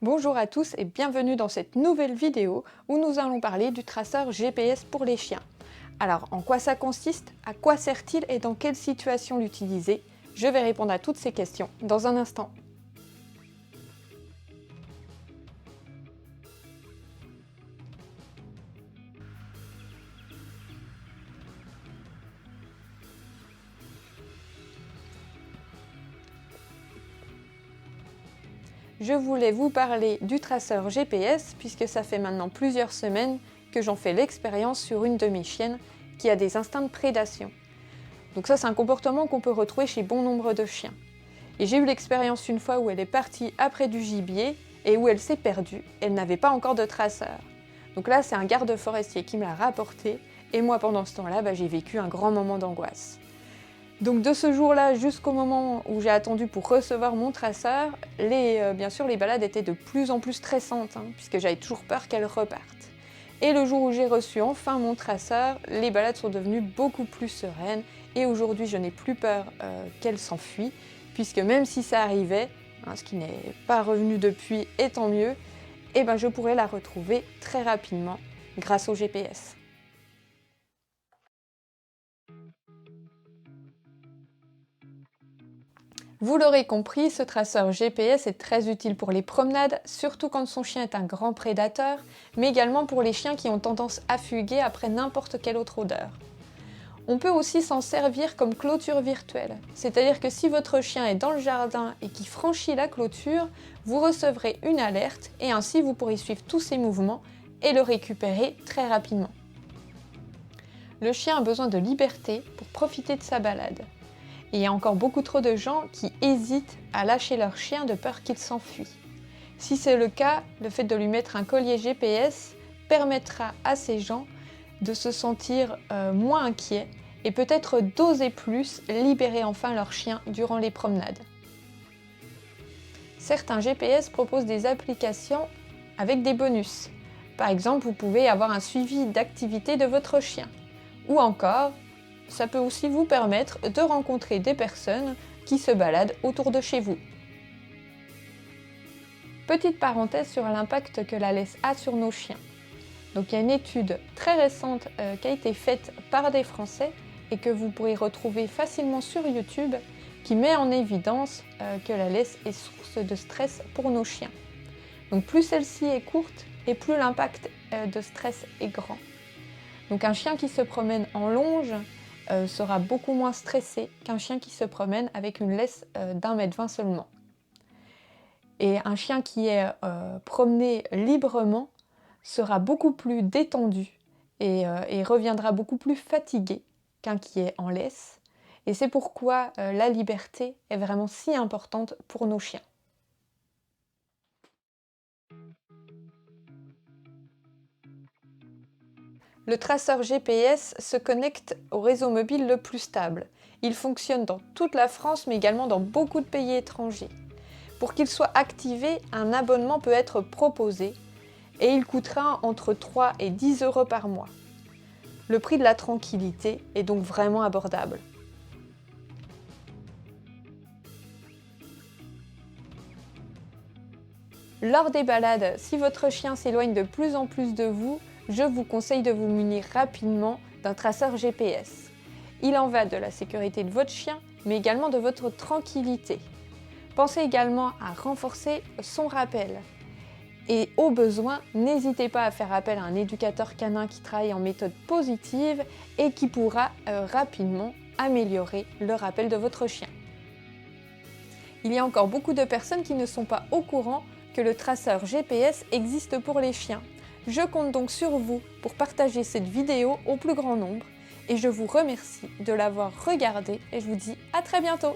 Bonjour à tous et bienvenue dans cette nouvelle vidéo où nous allons parler du traceur GPS pour les chiens. Alors, en quoi ça consiste? À quoi sert-il et dans quelle situation l'utiliser? Je vais répondre à toutes ces questions dans un instant. Je voulais vous parler du traceur GPS puisque ça fait maintenant plusieurs semaines que j'en fais l'expérience sur une de mes chiennes qui a des instincts de prédation. Donc ça, c'est un comportement qu'on peut retrouver chez bon nombre de chiens. Et j'ai eu l'expérience une fois où elle est partie après du gibier et où elle s'est perdue. Elle n'avait pas encore de traceur. Donc là, c'est un garde forestier qui me l'a rapporté et moi, pendant ce temps-là, j'ai vécu un grand moment d'angoisse. Donc de ce jour-là jusqu'au moment où j'ai attendu pour recevoir mon traceur, bien sûr les balades étaient de plus en plus stressantes, puisque j'avais toujours peur qu'elle reparte. Et le jour où j'ai reçu enfin mon traceur, les balades sont devenues beaucoup plus sereines et aujourd'hui je n'ai plus peur qu'elle s'enfuit, puisque même si ça arrivait, ce qui n'est pas revenu depuis et tant mieux, je pourrais la retrouver très rapidement grâce au GPS. Vous l'aurez compris, ce traceur GPS est très utile pour les promenades, surtout quand son chien est un grand prédateur, mais également pour les chiens qui ont tendance à fuguer après n'importe quelle autre odeur. On peut aussi s'en servir comme clôture virtuelle, c'est-à-dire que si votre chien est dans le jardin et qu'il franchit la clôture, vous recevrez une alerte et ainsi vous pourrez suivre tous ses mouvements et le récupérer très rapidement. Le chien a besoin de liberté pour profiter de sa balade. Et il y a encore beaucoup trop de gens qui hésitent à lâcher leur chien de peur qu'il s'enfuit. Si c'est le cas, le fait de lui mettre un collier GPS permettra à ces gens de se sentir moins inquiets et peut-être d'oser plus libérer enfin leur chien durant les promenades. Certains GPS proposent des applications avec des bonus. Par exemple, vous pouvez avoir un suivi d'activité de votre chien. Ou encore, ça peut aussi vous permettre de rencontrer des personnes qui se baladent autour de chez vous. Petite parenthèse sur l'impact que la laisse a sur nos chiens. Donc il y a une étude très récente qui a été faite par des Français et que vous pourrez retrouver facilement sur YouTube qui met en évidence que la laisse est source de stress pour nos chiens. Donc plus celle-ci est courte et plus l'impact de stress est grand. Donc un chien qui se promène en longe sera beaucoup moins stressé qu'un chien qui se promène avec une laisse d'1,20 m seulement. Et un chien qui est promené librement sera beaucoup plus détendu et reviendra beaucoup plus fatigué qu'un qui est en laisse. Et c'est pourquoi la liberté est vraiment si importante pour nos chiens. Le traceur GPS se connecte au réseau mobile le plus stable. Il fonctionne dans toute la France mais également dans beaucoup de pays étrangers. Pour qu'il soit activé, un abonnement peut être proposé et il coûtera entre 3 et 10 € par mois. Le prix de la tranquillité est donc vraiment abordable. Lors des balades, si votre chien s'éloigne de plus en plus de vous, je vous conseille de vous munir rapidement d'un traceur GPS. Il en va de la sécurité de votre chien, mais également de votre tranquillité. Pensez également à renforcer son rappel. Et au besoin, n'hésitez pas à faire appel à un éducateur canin qui travaille en méthode positive et qui pourra rapidement améliorer le rappel de votre chien. Il y a encore beaucoup de personnes qui ne sont pas au courant que le traceur GPS existe pour les chiens. Je compte donc sur vous pour partager cette vidéo au plus grand nombre et je vous remercie de l'avoir regardée et je vous dis à très bientôt.